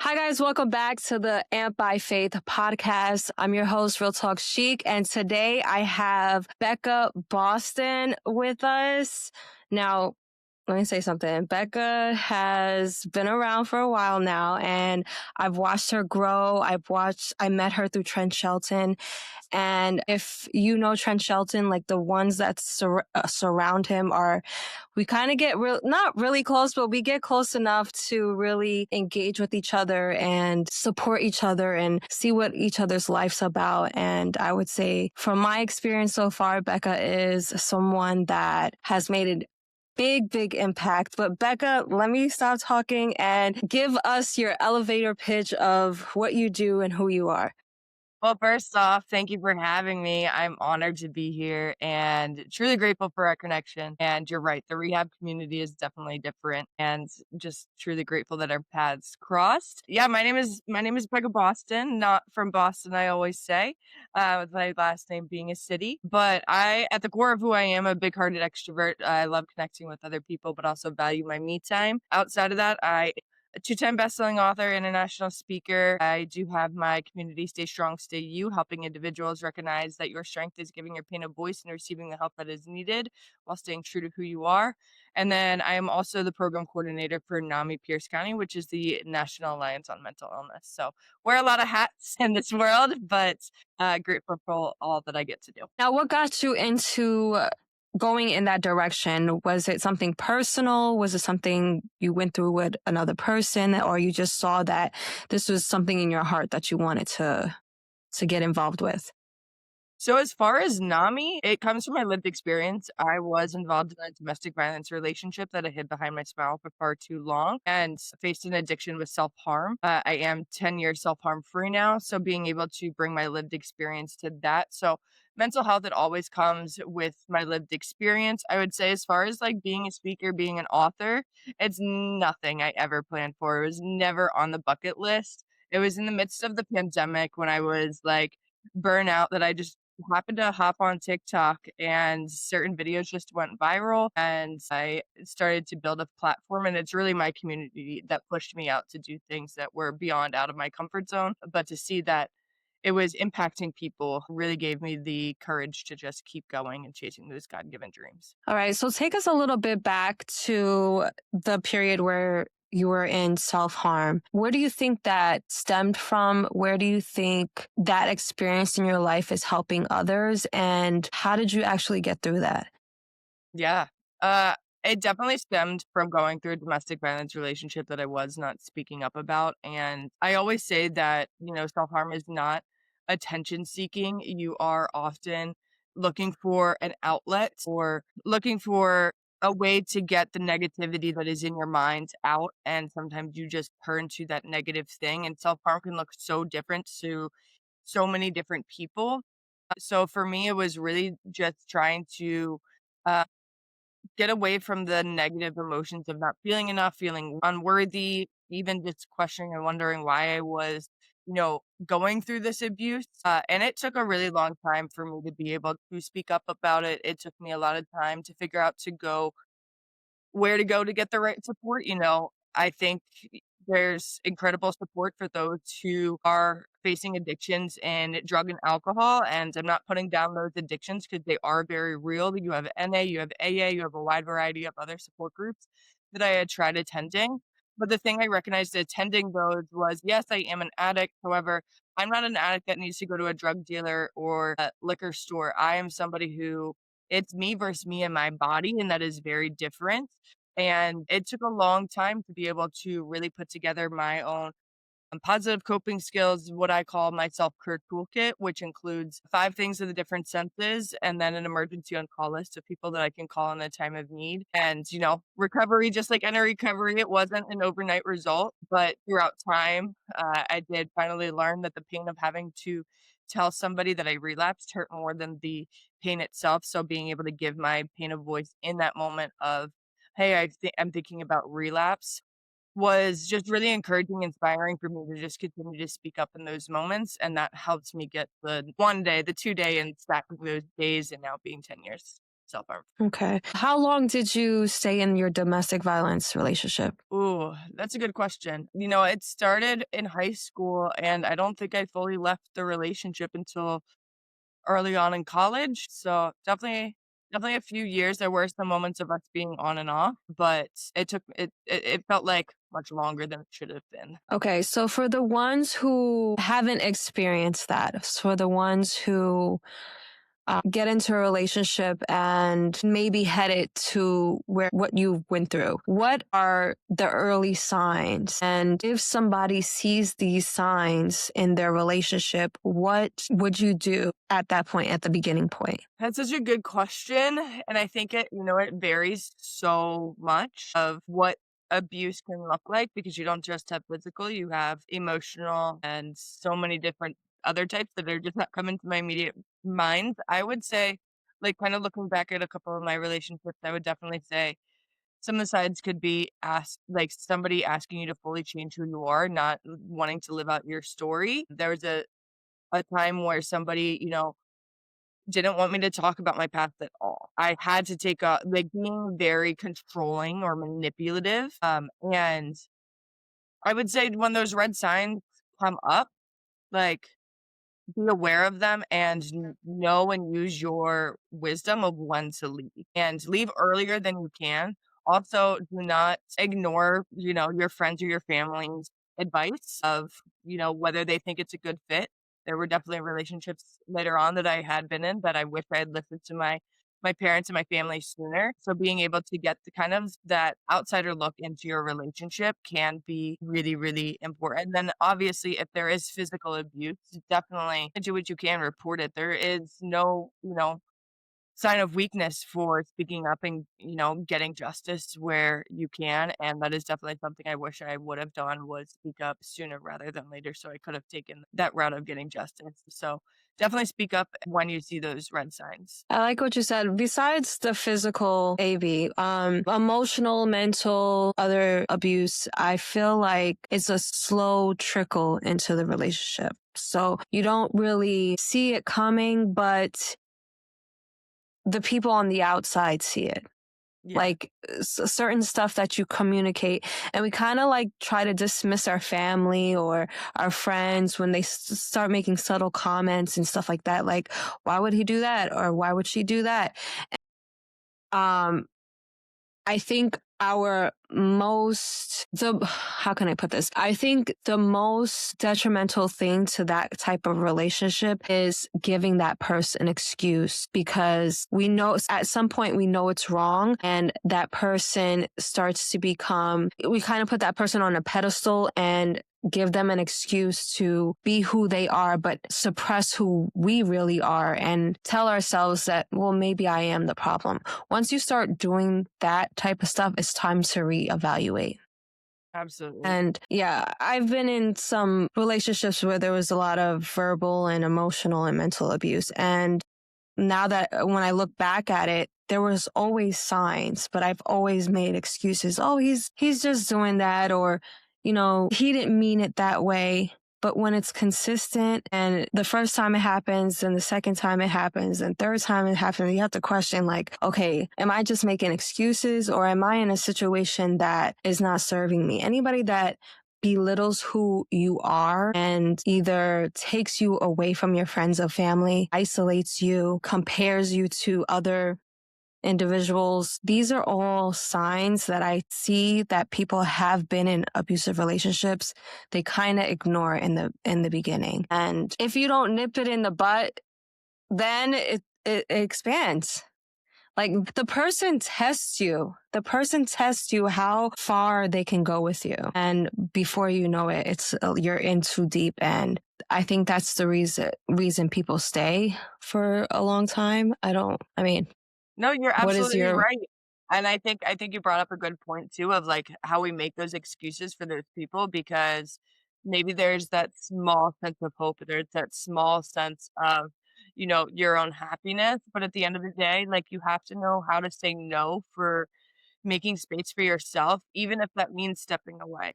Hi, guys. Welcome back to the Amp by Faith podcast. I'm your host, Real Talk Chic, and today I have Becca Boston with us. Now, let me say something. Becca has been around for a while now, and I've watched her grow. I met her through Trent Shelton. And if you know Trent Shelton, like the ones that surround him we kind of get not really close, but we get close enough to really engage with each other and support each other and see what each other's life's about. And I would say from my experience so far, Becca is someone that has made it big impact. But Becca, let me stop talking and give us your elevator pitch of what you do and who you are. Well, first off, thank you for having me. I'm honored to be here and truly grateful for our connection. And you're right, the rehab community is definitely different and just truly grateful that our paths crossed. Yeah, my name is Becca Boston, not from Boston, I always say, with my last name being a city. But at the core of who I am, a big-hearted extrovert. I love connecting with other people, but also value my me time. Outside of that, I a two-time best-selling author, international speaker. I do have my community, Stay Strong, Stay You, helping individuals recognize that your strength is giving your pain a voice and receiving the help that is needed while staying true to who you are. And then I am also the program coordinator for NAMI Pierce County, which is the National Alliance on Mental Illness. So wear a lot of hats in this world, but grateful for all that I get to do. Now, what got you into going in that direction? Was it something personal? Was it something you went through with another person, or you just saw that this was something in your heart that you wanted to get involved with? So as far as NAMI, it comes from my lived experience. I was involved in a domestic violence relationship that I hid behind my smile for far too long and faced an addiction with self-harm. I am 10 years self-harm free now, so being able to bring my lived experience to that. So mental health, it always comes with my lived experience. I would say as far as like being a speaker, being an author, it's nothing I ever planned for. It was never on the bucket list. It was in the midst of the pandemic when I was like burnout that I just happened to hop on TikTok and certain videos just went viral and I started to build a platform, and it's really my community that pushed me out to do things that were beyond out of my comfort zone. But to see that it was impacting people really gave me the courage to just keep going and chasing those God-given dreams. All right. So take us a little bit back to the period where you were in self-harm. Where do you think that stemmed from? Where do you think that experience in your life is helping others? And how did you actually get through that? Yeah. Uh, it definitely stemmed from going through a domestic violence relationship that I was not speaking up about. And I always say that, self-harm is not attention seeking. You are often looking for an outlet or looking for a way to get the negativity that is in your mind out. And sometimes you just turn to that negative thing. And self-harm can look so different to so many different people. So for me, it was really just trying to uh, get away from the negative emotions of not feeling enough, feeling unworthy, even just questioning and wondering why I was, going through this abuse. And it took a really long time for me to be able to speak up about it. It took me a lot of time to figure out where to go to get the right support. I think there's incredible support for those who are facing addictions in drug and alcohol. And I'm not putting down those addictions because they are very real. You have NA, you have AA, you have a wide variety of other support groups that I had tried attending. But the thing I recognized attending those was, yes, I am an addict. However, I'm not an addict that needs to go to a drug dealer or a liquor store. I am somebody who it's me versus me and my body, and that is very different. And it took a long time to be able to really put together my own positive coping skills, what I call my self-care toolkit, which includes 5 things of the different senses and then an emergency on call list of people that I can call in a time of need. And, recovery, just like any recovery, it wasn't an overnight result, but throughout time, I did finally learn that the pain of having to tell somebody that I relapsed hurt more than the pain itself. So being able to give my pain a voice in that moment of, hey, I'm thinking about relapse was just really encouraging, inspiring for me to just continue to speak up in those moments, and that helps me get the 1 day, the 2 day, and stack those days and now being 10 years. self-harm. Okay. How long did you stay in your domestic violence relationship? Ooh, that's a good question. It started in high school, and I don't think I fully left the relationship until early on in college. So definitely a few years. There were some moments of us being on and off, but it felt like much longer than it should have been. Okay, so for the ones who haven't experienced that, for the ones who get into a relationship and maybe headed to where what you went through, what are the early signs? And if somebody sees these signs in their relationship, what would you do at that point, at the beginning point? That's such a good question. And I think it varies so much of what abuse can look like because you don't just have physical, you have emotional and so many different other types that are just not coming to my immediate mind. I would say, like, kind of looking back at a couple of my relationships, I would definitely say some of the sides could be like somebody asking you to fully change who you are, not wanting to live out your story. There was a time where somebody, didn't want me to talk about my past at all. I had to take a like, being very controlling or manipulative, and I would say when those red signs come up, like, be aware of them and know and use your wisdom of when to leave and leave earlier than you can. Also, do not ignore, your friends or your family's advice of, whether they think it's a good fit. There were definitely relationships later on that I had been in that I wish I had listened to my parents and my family sooner. So being able to get the kind of that outsider look into your relationship can be really, really important. Then obviously if there is physical abuse, definitely do what you can, report it. There is no, sign of weakness for speaking up and, getting justice where you can. And that is definitely something I wish I would have done was speak up sooner rather than later. So I could have taken that route of getting justice. So definitely speak up when you see those red signs. I like what you said. Besides the physical AV, emotional, mental, other abuse, I feel like it's a slow trickle into the relationship. So you don't really see it coming, but the people on the outside see it. Yeah. Like certain stuff that you communicate, and we kind of like try to dismiss our family or our friends when they start making subtle comments and stuff like that, like why would he do that or why would she do that. um I think our most the how can I put this? I think the most detrimental thing to that type of relationship is giving that person an excuse, because we know at some point we know it's wrong, and that person starts to become, we kind of put that person on a pedestal and give them an excuse to be who they are, but suppress who we really are and tell ourselves that, well, maybe I am the problem. Once you start doing that type of stuff, it's time to reevaluate. Absolutely. And yeah, I've been in some relationships where there was a lot of verbal and emotional and mental abuse. And now that when I look back at it, there was always signs, but I've always made excuses. Oh, he's just doing that, or he didn't mean it that way. But when it's consistent and the first time it happens and the second time it happens and third time it happens, you have to question, like, okay, am I just making excuses, or am I in a situation that is not serving me? Anybody that belittles who you are and either takes you away from your friends or family, isolates you, compares you to other individuals. These are all signs that I see that people have been in abusive relationships. They kind of ignore in the beginning. And if you don't nip it in the butt, then it expands. Like the person tests you. The person tests you how far they can go with you. And before you know it, you're in too deep. And I think that's the reason people stay for a long time. I mean, No, you're what is absolutely your right. And I think you brought up a good point too of like how we make those excuses for those people because maybe there's that small sense of hope, there's that small sense of, your own happiness. But at the end of the day, like you have to know how to say no for making space for yourself, even if that means stepping away.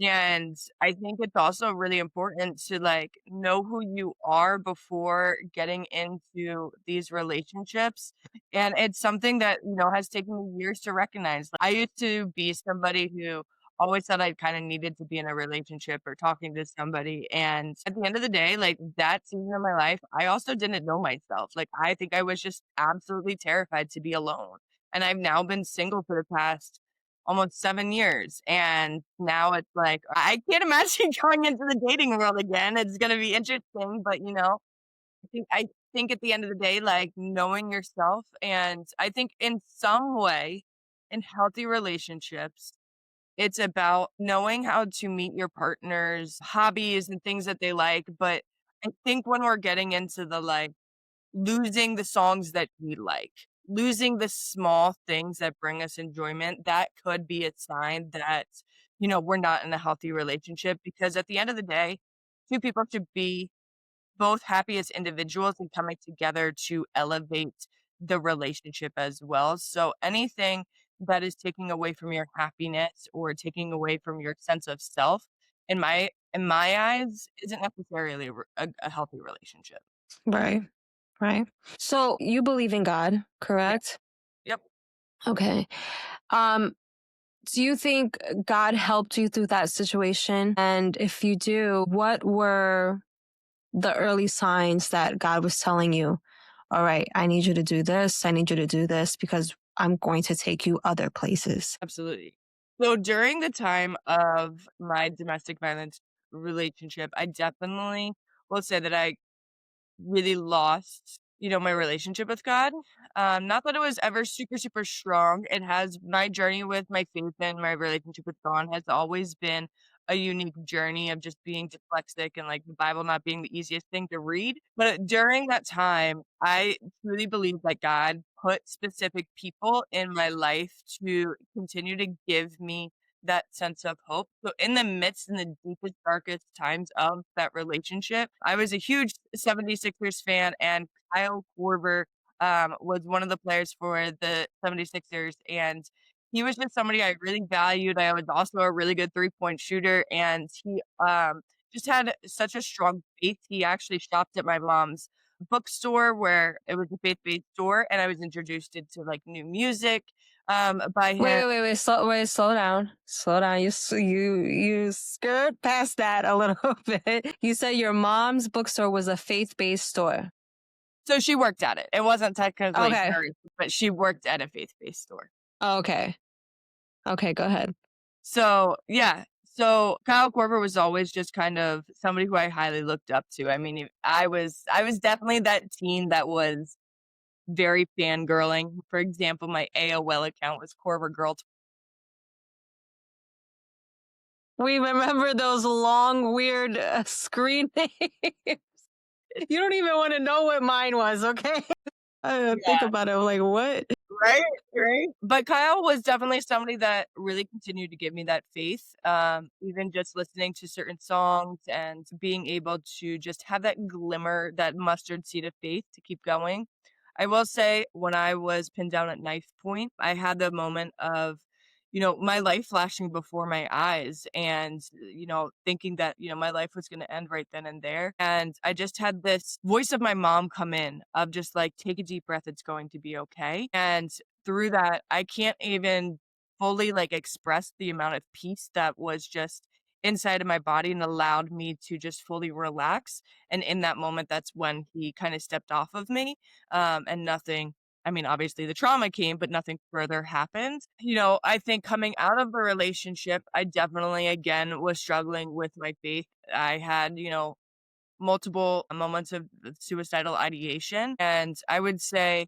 And I think it's also really important to like know who you are before getting into these relationships. And it's something that, has taken me years to recognize. I used to be somebody who always thought I kind of needed to be in a relationship or talking to somebody. And at the end of the day, like that season of my life, I also didn't know myself. Like I think I was just absolutely terrified to be alone. And I've now been single for the past almost 7 years, and now it's like, I can't imagine going into the dating world again. It's gonna be interesting, but, I think at the end of the day, like, knowing yourself, and I think in some way, in healthy relationships, it's about knowing how to meet your partner's hobbies and things that they like, but I think when we're getting into the, like, losing the songs that we like, losing the small things that bring us enjoyment, that could be a sign that, we're not in a healthy relationship because at the end of the day, 2 people should be both happy as individuals and coming together to elevate the relationship as well. So anything that is taking away from your happiness or taking away from your sense of self, in my eyes, isn't necessarily a healthy relationship. Right. Right. So you believe in God, Yeah. correct? Yep. Okay. Um, do you think God helped you through that situation? And if you do, what were the early signs that God was telling you, all right, I need you to do this. I need you to do this because I'm going to take you other places. Absolutely. So during the time of my domestic violence relationship, I definitely will say that I really lost, my relationship with God. Not that it was ever super, super strong. It has my journey with my faith and my relationship with God has always been a unique journey of just being dyslexic and like the Bible not being the easiest thing to read. But during that time, I truly believe that God put specific people in my life to continue to give me that sense of hope. So in the midst, in the deepest, darkest times of that relationship, I was a huge 76ers fan, and Kyle Korver was one of the players for the 76ers, and he was just somebody I really valued. I was also a really good three-point shooter, and he just had such a strong faith. He actually shopped at my mom's bookstore where it was a faith-based store, and I was introduced into like new music by him. Slow down, slow down. You skirt past that a little bit. You said your mom's bookstore was a faith-based store. So she worked at it. It wasn't technically Okay, hers, but she worked at a faith-based store. okay, okay. Go ahead. So, yeah. So Kyle Korver was always just kind of somebody who I highly looked up to. I mean, I was definitely that teen that was very fangirling. For example, my AOL account was Korver Girl. We remember those long, weird screen names. You don't even want to know what mine was, okay? I think Yeah. about it. I'm like, what? Right, right. But Kyle was definitely somebody that really continued to give me that faith, even just listening to certain songs and being able to just have that glimmer, that mustard seed of faith to keep going. I will say when I was pinned down at knife point, I had the moment of, my life flashing before my eyes and, thinking that, my life was going to end right then and there. And I just had this voice of my mom come in of just like, take a deep breath. It's going to be okay. And through that, I can't even fully like express the amount of peace that was just inside of my body and allowed me to just fully relax. And in that moment, that's when he kind of stepped off of me. And nothing, I mean, obviously the trauma came, but nothing further happened. I think coming out of the relationship, I definitely again was struggling with my faith. I had, multiple moments of suicidal ideation. And I would say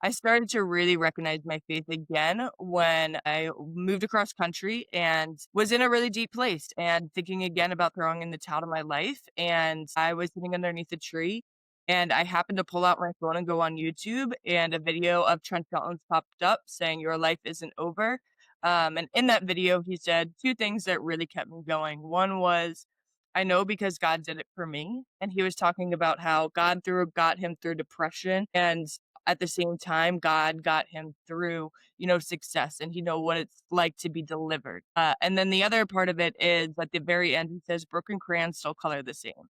I started to really recognize my faith again when I moved across country and was in a really deep place and thinking again about throwing in the towel to my life. And I was sitting underneath a tree and I happened to pull out my phone and go on YouTube, and a video of Trent Shelton's popped up saying, "Your life isn't over." And in that video, he said two things that really kept me going. One was, I know because God did it for me. And he was talking about how God got him through depression. And at the same time, God got him through, success, and he know what it's like to be delivered. And then the other part of it is at the very end, he says, broken crayons still color the same.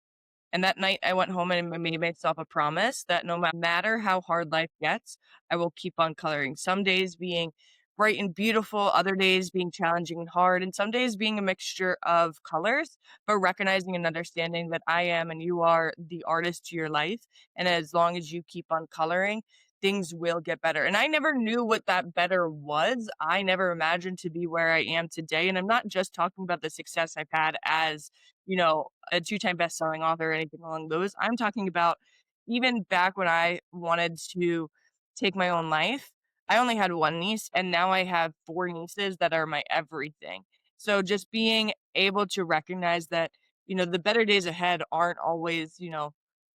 And that night I went home and made myself a promise that no matter how hard life gets, I will keep on coloring. Some days being bright and beautiful, other days being challenging and hard, and some days being a mixture of colors, but recognizing and understanding that I am and you are the artist to your life. And as long as you keep on coloring, things will get better. And I never knew what that better was. I never imagined to be where I am today. And I'm not just talking about the success I've had as a two-time best-selling author or anything along those. I'm talking about even back when I wanted to take my own life. I only had one niece, and now I have four nieces that are my everything. So just being able to recognize that, the better days ahead aren't always,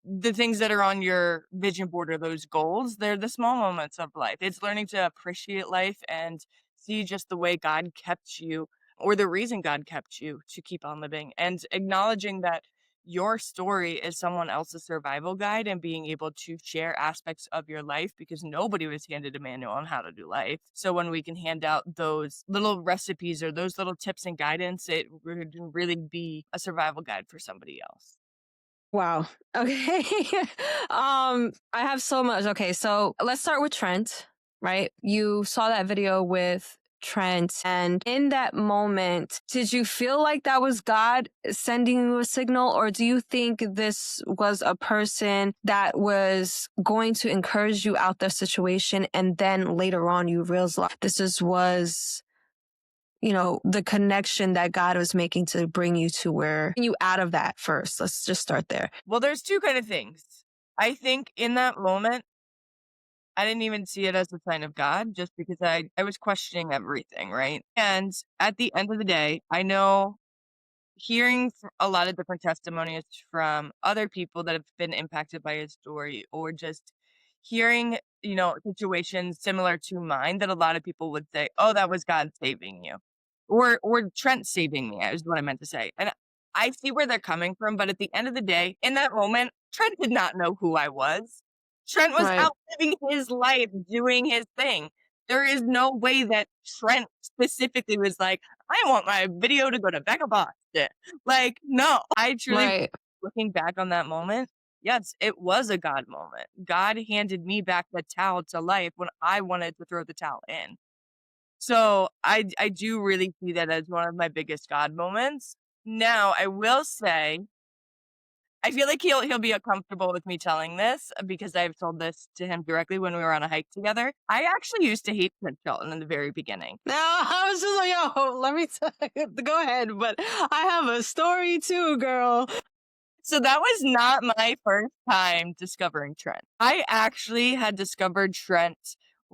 the things that are on your vision board or those goals. They're the small moments of life. It's learning to appreciate life and see just the way God kept you or the reason God kept you to keep on living, and acknowledging that your story is someone else's survival guide and being able to share aspects of your life because nobody was handed a manual on how to do life. So when we can hand out those little recipes or those little tips and guidance, it would really be a survival guide for somebody else. Wow. Okay. I have so much. Okay, so let's start with Trent, right? You saw that video with Trent, and in that moment, did you feel like that was God sending you a signal, or do you think this was a person that was going to encourage you out the situation, and then later on you realized was the connection that God was making to bring you to where you out of that first? Let's just start there. Well, there's two kind of things. I think in that moment, I didn't even see it as a sign of God just because I was questioning everything, right? And at the end of the day, I know hearing a lot of different testimonies from other people that have been impacted by his story, or just hearing, situations similar to mine that a lot of people would say, "Oh, that was God saving you," or Trent saving me, is what I meant to say. And I see where they're coming from, but at the end of the day, in that moment, Trent did not know who I was. Trent was Right. out living his life, doing his thing. There is no way that Trent specifically was like, I want my video to go to Becca Boston. Like, no, I truly, Right. looking back on that moment, yes, it was a God moment. God handed me back the towel to life when I wanted to throw the towel in. So I do really see that as one of my biggest God moments. Now, I will say, I feel like he'll be uncomfortable with me telling this because I've told this to him directly when we were on a hike together. I actually used to hate Clint Shelton in the very beginning. Now, I was just like, yo, let me go ahead, but I have a story too, girl. So that was not my first time discovering Trent. I actually had discovered Trent,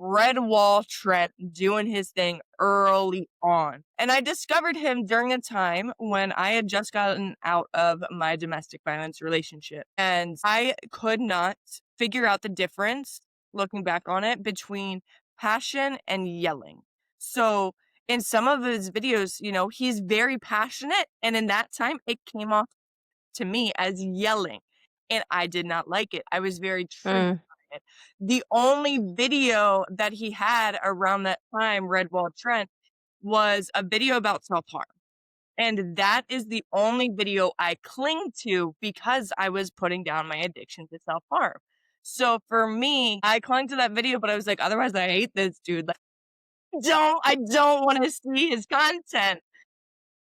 Red Wall Trent, doing his thing early on. And I discovered him during a time when I had just gotten out of my domestic violence relationship. And I could not figure out the difference, looking back on it, between passion and yelling. So in some of his videos, he's very passionate. And in that time, it came off to me as yelling, and I did not like it. I was very triggered Mm. by it. The only video that he had around that time, Redwall Trent, was a video about self-harm. And that is the only video I cling to because I was putting down my addiction to self-harm. So for me, I clung to that video, but I was like, otherwise I hate this dude. Like, I don't want to see his content.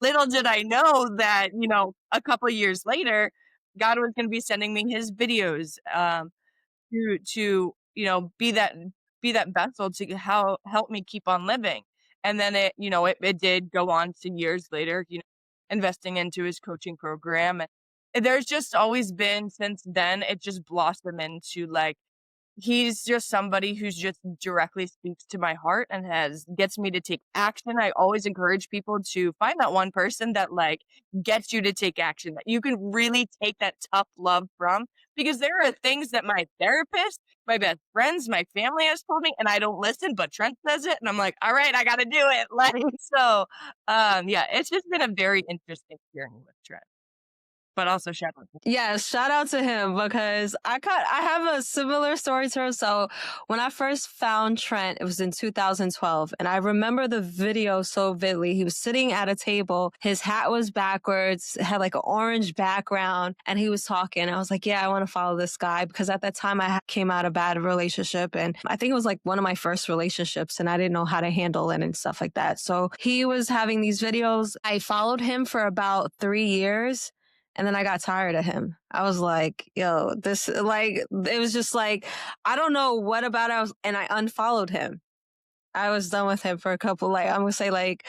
Little did I know that, a couple years later, God was gonna be sending me his videos, to, be that vessel to help me keep on living. And then it did go on to years later, investing into his coaching program. And there's just always been since then, it just blossomed into, like, he's just somebody who's just directly speaks to my heart and gets me to take action. I always encourage people to find that one person that, like, gets you to take action, that you can really take that tough love from, because there are things that my therapist, my best friends, my family has told me and I don't listen, but Trent says it and I'm like, all right, I got to do it. Like, so, yeah, it's just been a very interesting journey with Trent. but also shout out. Yes, shout out to him because I have a similar story to her. So when I first found Trent, it was in 2012, and I remember the video so vividly. He was sitting at a table, his hat was backwards, had like an orange background, and he was talking. I was like, yeah, I want to follow this guy because at that time came out of a bad relationship, and I think it was like one of my first relationships, and I didn't know how to handle it and stuff like that. So he was having these videos. I followed him for about 3 years. And then I got tired of him. I was like, yo, this, like, it was just like, I don't know what about it. And I unfollowed him. I was done with him for a couple, like, I'm gonna say, like,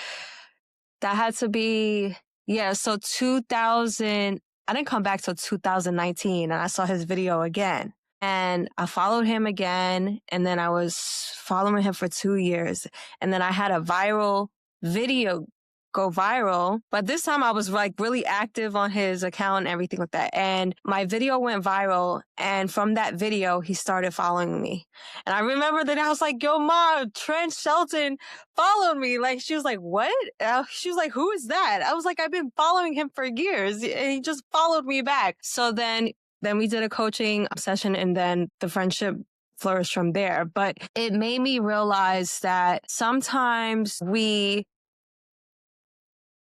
that had to be, yeah, so 2000, I didn't come back till 2019 and I saw his video again. And I followed him again. And then I was following him for 2 years. And then I had a viral video go viral. But this time I was like really active on his account and everything like that. And my video went viral. And from that video, he started following me. And I remember that I was like, yo, Ma, Trent Shelton followed me. Like, she was like, what? She was like, who is that? I was like, I've been following him for years. And he just followed me back. So then we did a coaching session and then the friendship flourished from there. But it made me realize that sometimes we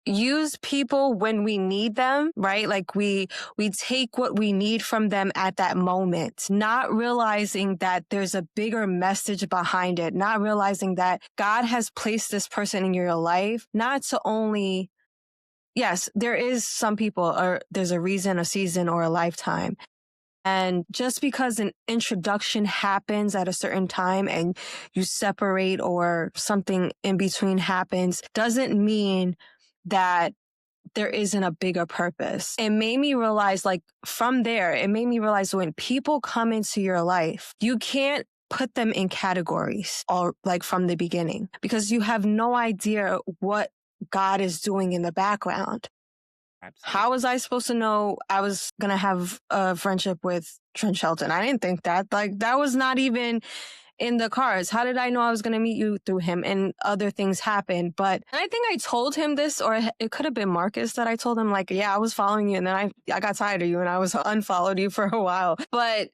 use people when we need them, right? Like we take what we need from them at that moment, not realizing that there's a bigger message behind it, not realizing that God has placed this person in your life, not to only, yes, there is some people or there's a reason, a season or a lifetime. And just because an introduction happens at a certain time and you separate or something in between happens doesn't mean that there isn't a bigger purpose. It made me realize, like, from there, it made me realize when people come into your life, you can't put them in categories or like from the beginning because you have no idea what God is doing in the background. Absolutely. How was I supposed to know I was going to have a friendship with Trent Shelton? I didn't think that. Like, that was not even in the cards. How did I know I was going to meet you through him? And other things happened. But I think I told him this, or it could have been Marcus that I told him, like, yeah, I was following you and then I got tired of you and I was unfollowed you for a while. But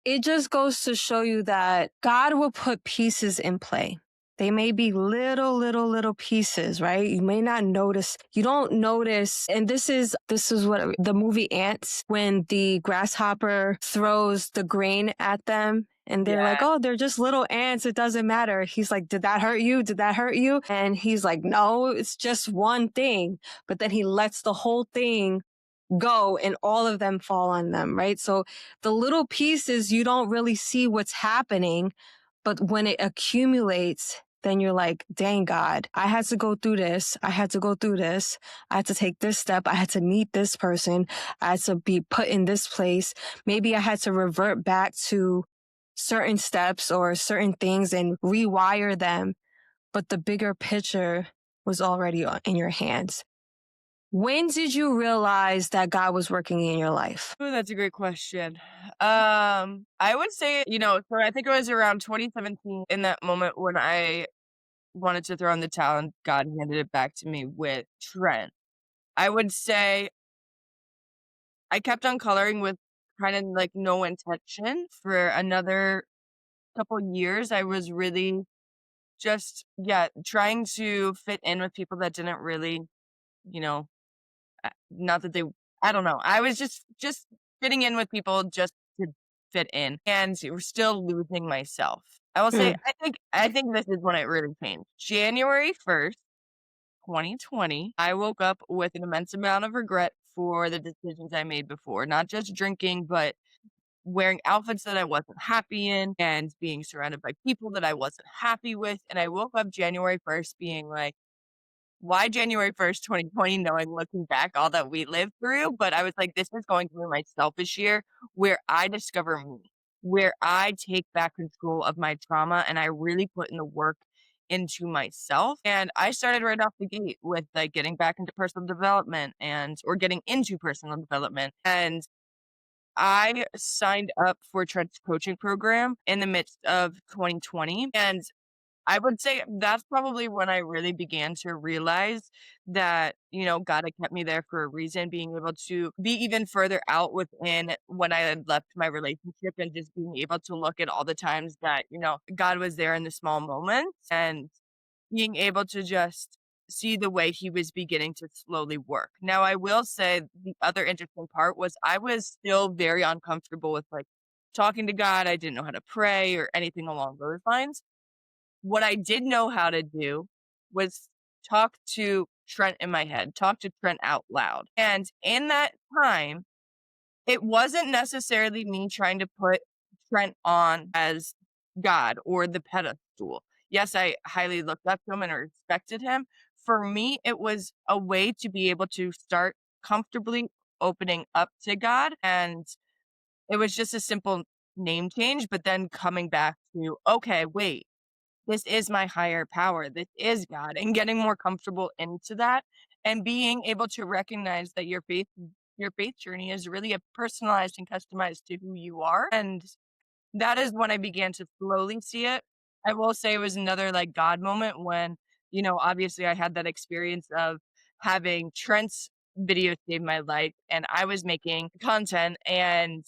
it just goes to show you that God will put pieces in play. They may be little pieces, right? You may not notice. You don't notice. And this is what the movie Ants, when the grasshopper throws the grain at them and they're like, Yeah. oh, they're just little ants. It doesn't matter. He's like, did that hurt you? Did that hurt you? And he's like, no, it's just one thing. But then he lets the whole thing go and all of them fall on them, right? So the little pieces, you don't really see what's happening, but when it accumulates, then you're like, dang God, I had to go through this. I had to go through this. I had to take this step. I had to meet this person. I had to be put in this place. Maybe I had to revert back to certain steps or certain things and rewire them. But the bigger picture was already in your hands. When did you realize that God was working in your life? Ooh, that's a great question. I would say, so I think it was around 2017 in that moment when I wanted to throw in the towel and God handed it back to me with Trent. I would say I kept on coloring with kind of like no intention for another couple years. I was really just, yeah, trying to fit in with people that didn't really, you know, not that they, I don't know. I was just fitting in with people just to fit in, and we're still losing myself. I will say, Mm. I think this is when it really changed. January 1st, 2020, I woke up with an immense amount of regret for the decisions I made before, not just drinking, but wearing outfits that I wasn't happy in and being surrounded by people that I wasn't happy with. And I woke up January 1st being like, why January 1st, 2020, knowing looking back all that we lived through. But I was like, this is going to be my selfish year where I discover me, where I take back control of my trauma and I really put in the work into myself. And I started right off the gate with like getting back into personal development or getting into personal development. And I signed up for Trent's coaching program in the midst of 2020. And I would say that's probably when I really began to realize that, God had kept me there for a reason, being able to be even further out within when I had left my relationship and just being able to look at all the times that, God was there in the small moments and being able to just see the way he was beginning to slowly work. Now, I will say the other interesting part was I was still very uncomfortable with like talking to God. I didn't know how to pray or anything along those lines. What I did know how to do was talk to Trent in my head, talk to Trent out loud. And in that time, it wasn't necessarily me trying to put Trent on as God or the pedestal. Yes, I highly looked up to him and respected him. For me, it was a way to be able to start comfortably opening up to God. And it was just a simple name change, but then coming back to, okay, wait, this is my higher power. This is God, and getting more comfortable into that and being able to recognize that your faith journey is really a personalized and customized to who you are. And that is when I began to slowly see it. I will say it was another like God moment when, obviously I had that experience of having Trent's video save my life and I was making content and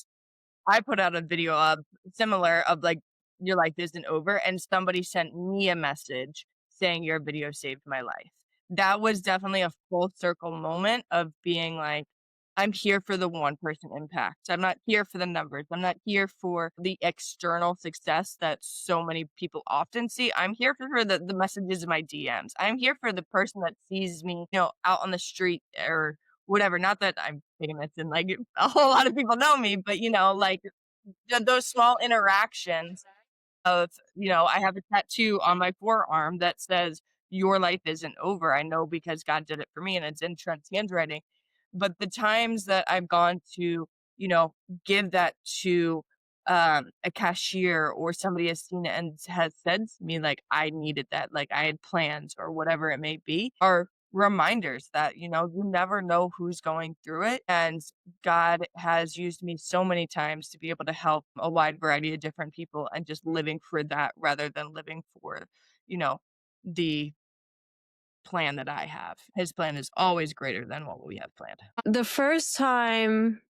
I put out a video of similar of like, "Your life isn't over," and somebody sent me a message saying, "Your video saved my life." That was definitely a full circle moment of being like, I'm here for the one person impact. I'm not here for the numbers. I'm not here for the external success that so many people often see. I'm here for the messages in my DMs. I'm here for the person that sees me, out on the street or whatever. Not that I'm famous and like a whole lot of people know me, but like those small interactions of, I have a tattoo on my forearm that says, "Your life isn't over." I know because God did it for me and it's in Trent's handwriting. But the times that I've gone to, you know, give that to a cashier or somebody has seen it and has said to me, like, I needed that, like I had plans or whatever it may be, are reminders that, you never know who's going through it. And God has used me so many times to be able to help a wide variety of different people and just living for that rather than living for, you know, the plan that I have. His plan is always greater than what we have planned. The first time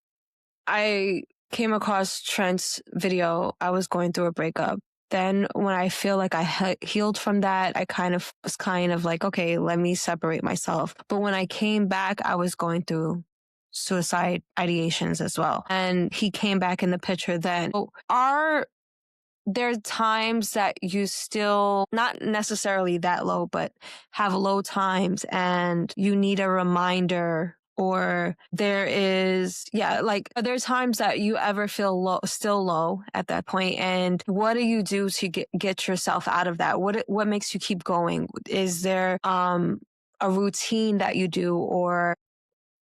I came across Trent's video, I was going through a breakup. Then when I feel like I healed from that, I kind of was kind of like, okay, let me separate myself. But when I came back, I was going through suicide ideations as well. And he came back in the picture then. So are there times that you still, not necessarily that low, but have low times and you need a reminder? Or there is, yeah, like are there times that you ever feel low, still low at that point? And what do you do to get yourself out of that? What makes you keep going? Is there a routine that you do, or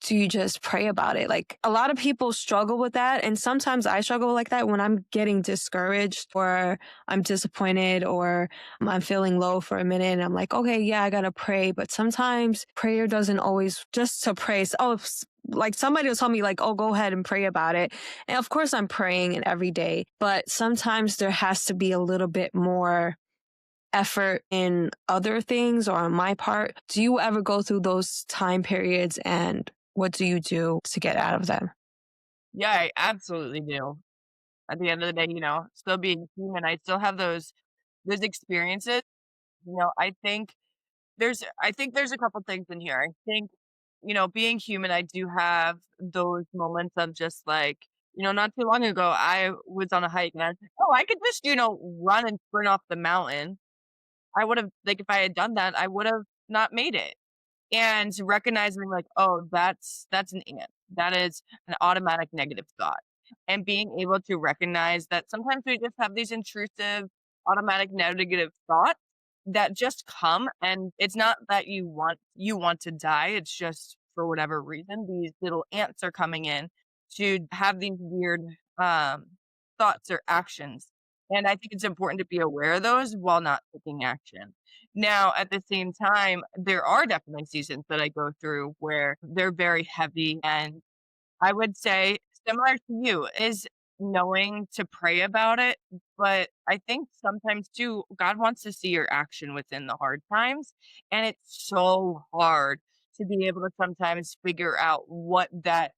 do you just pray about it? Like a lot of people struggle with that. And sometimes I struggle like that when I'm getting discouraged or I'm disappointed or I'm feeling low for a minute. And I'm like, okay, yeah, I got to pray. But sometimes prayer doesn't always just to pray. Oh, like somebody will tell me like, oh, go ahead and pray about it. And of course I'm praying it every day, but sometimes there has to be a little bit more effort in other things or on my part. Do you ever go through those time periods, and what do you do to get out of them? Yeah, I absolutely do. At the end of the day, still being human, I still have those experiences. I think there's a couple things in here. I think, being human, I do have those moments of just like, not too long ago, I was on a hike and I was like, oh, I could just, run and sprint off the mountain. I would have, like, if I had done that, I would have not made it. And recognizing like, oh, that's an ant. That is an automatic negative thought. And being able to recognize that sometimes we just have these intrusive automatic negative thoughts that just come, and it's not that you want to die. It's just for whatever reason these little ants are coming in to have these weird um thoughts or actions. And I think it's important to be aware of those while not taking action. Now, at the same time, there are definitely seasons that I go through where they're very heavy. And I would say, similar to you, is knowing to pray about it, but I think sometimes too, God wants to see your action within the hard times, and it's so hard to be able to sometimes figure out what that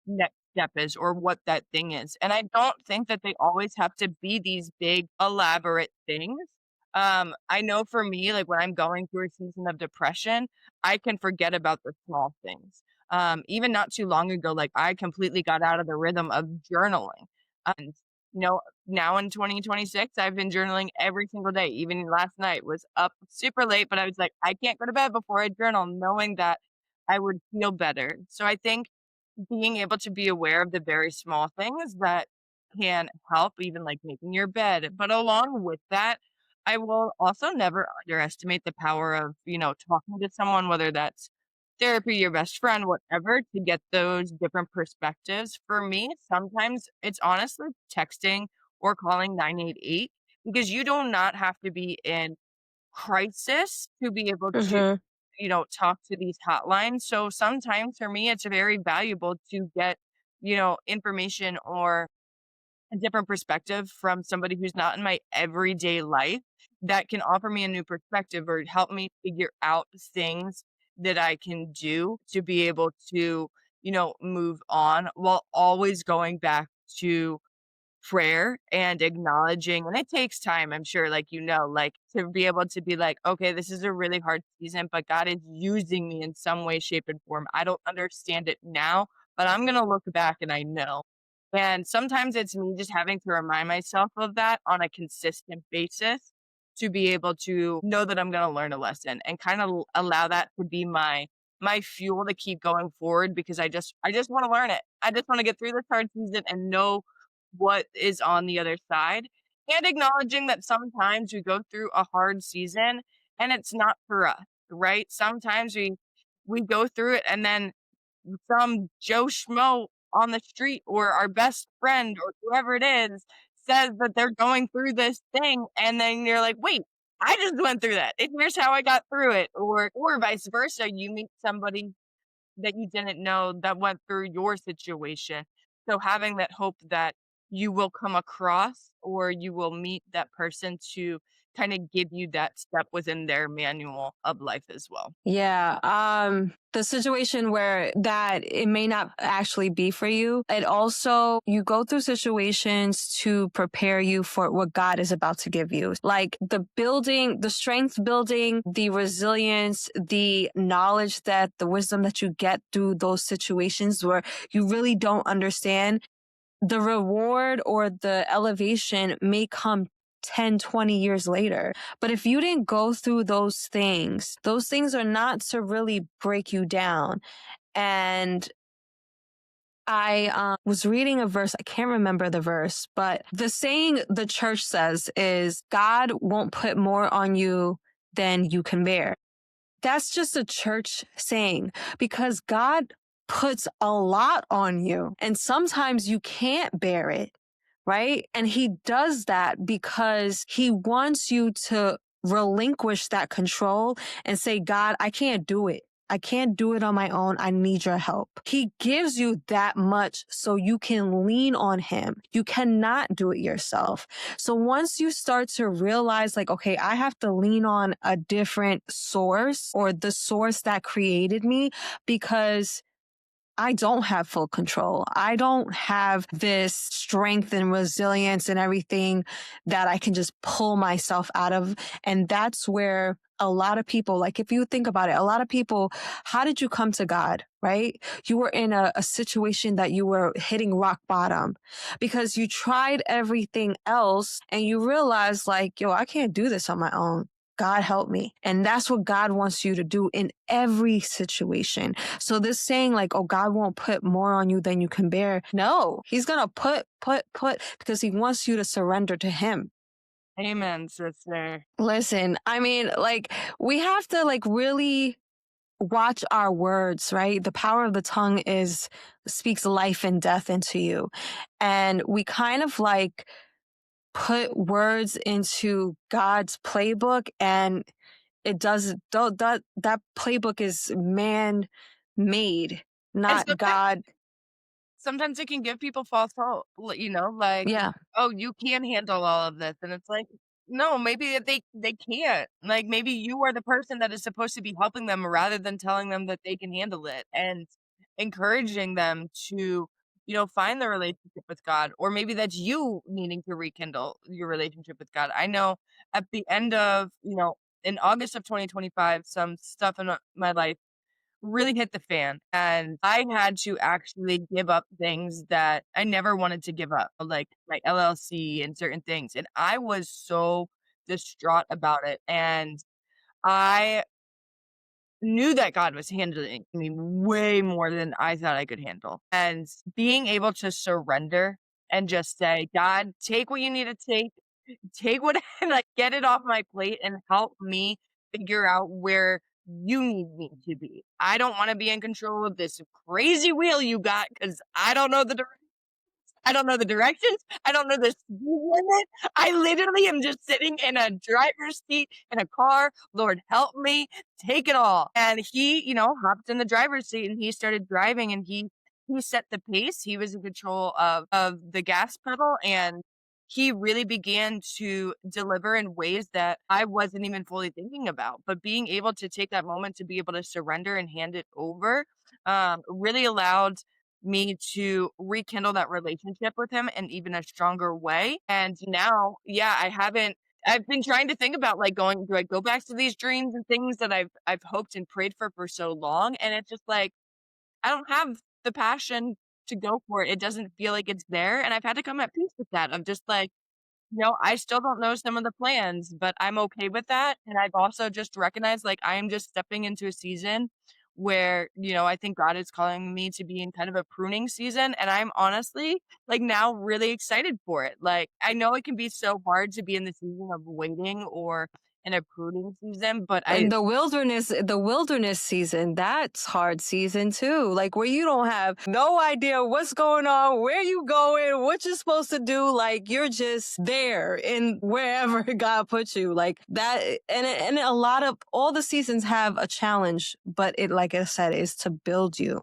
next step is or what that thing is. And I don't think that they always have to be these big, elaborate things. I know for me, like when I'm going through a season of depression, I can forget about the small things. Even not too long ago, like I completely got out of the rhythm of journaling. And you know, now in 2026, I've been journaling every single day. Even last night was up super late, but I was like, I can't go to bed before I journal, knowing that I would feel better. So I think being able to be aware of the very small things that can help, even like making your bed. But along with that, I will also never underestimate the power of, talking to someone, whether that's therapy, your best friend, whatever, to get those different perspectives. For me, sometimes it's honestly texting or calling 988 because you do not have to be in crisis to be able to, Mm-hmm. talk to these hotlines. So sometimes for me, it's very valuable to get, information or a different perspective from somebody who's not in my everyday life that can offer me a new perspective or help me figure out things that I can do to be able to, move on while always going back to prayer and acknowledging, and it takes time, I'm sure, like, like to be able to be like, okay, this is a really hard season, but God is using me in some way, shape, and form. I don't understand it now, but I'm going to look back and I know. And sometimes it's me just having to remind myself of that on a consistent basis to be able to know that I'm going to learn a lesson and kind of allow that to be my fuel to keep going forward because I just want to learn it. I just want to get through this hard season and know what is on the other side, and acknowledging that sometimes we go through a hard season and it's not for us, right? Sometimes we go through it and then some Joe Schmo on the street or our best friend or whoever it is says that they're going through this thing and then you're like, "Wait, I just went through that. And here's how I got through it." Or vice versa, you meet somebody that you didn't know that went through your situation. So having that hope that you will come across or you will meet that person to kind of give you that step within their manual of life as well. Yeah. The situation where that it may not actually be for you. It also, you go through situations to prepare you for what God is about to give you. Like the building, the strength building, the resilience, the knowledge that the wisdom that you get through those situations where you really don't understand, the reward or the elevation may come 10, 20 years later. But if you didn't go through those things are not to really break you down. And I was reading a verse. I can't remember the verse, but the saying the church says is God won't put more on you than you can bear. That's just a church saying because God puts a lot on you and sometimes you can't bear it, right? And he does that because he wants you to relinquish that control and say, God, I can't do it. I can't do it on my own. I need your help. He gives you that much so you can lean on him. You cannot do it yourself. So once you start to realize like, okay, I have to lean on a different source or the source that created me because I don't have full control. I don't have this strength and resilience and everything that I can just pull myself out of. And that's where a lot of people, like if you think about it, a lot of people, how did you come to God, right? You were in a situation that you were hitting rock bottom because you tried everything else and you realized like, yo, I can't do this on my own. God help me. And that's what God wants you to do in every situation. So this saying like, oh, God won't put more on you than you can bear. No, he's going to put because he wants you to surrender to him. Amen, sister. Listen, I mean, like we have to like really watch our words, right? The power of the tongue is speaks life and death into you. And we kind of like put words into God's playbook and it does that playbook is man made, And not sometimes God. sometimes it can give people false hope, like, Yeah. "Oh, you can handle all of this," and it's like, no, maybe they can't. Like, maybe you are the person that is supposed to be helping them rather than telling them that they can handle it and encouraging them to, find their relationship with God, or maybe that's you needing to rekindle your relationship with God. I know at the end of, in August of 2025, some stuff in my life really hit the fan, and I had to actually give up things that I never wanted to give up, like my LLC and certain things, and I was so distraught about it, and I knew that God was handling me way more than I thought I could handle, and being able to surrender and just say, "God, take what you need to take what like, get it off my plate and help me figure out where you need me to be. I don't wanna be in control of this crazy wheel you got because I don't know the directions. I don't know the speed limit. I literally am just sitting in a driver's seat in a car. Lord help me, take it all." And he, hopped in the driver's seat and he started driving and he set the pace. He was in control of the gas pedal and he really began to deliver in ways that I wasn't even fully thinking about. But being able to take that moment to be able to surrender and hand it over really allowed me to rekindle that relationship with him in even a stronger way. And now, yeah, I've been trying to think about like do I go back to these dreams and things that I've hoped and prayed for so long? And it's just like, I don't have the passion to go for it. It doesn't feel like it's there. And I've had to come at peace with that. I'm just like, I still don't know some of the plans, but I'm okay with that, and I've also just recognized, like, I am just stepping into a season where, I think God is calling me to be in kind of a pruning season, and I'm honestly, like, now really excited for it. Like, I know it can be so hard to be in the season of waiting or in a pruning season, but And the wilderness season, that's hard season too. Like where you don't have no idea what's going on, where you going, what you're supposed to do. Like you're just there in wherever God puts you. Like that, and a lot of all the seasons have a challenge, but it, like I said, is to build you.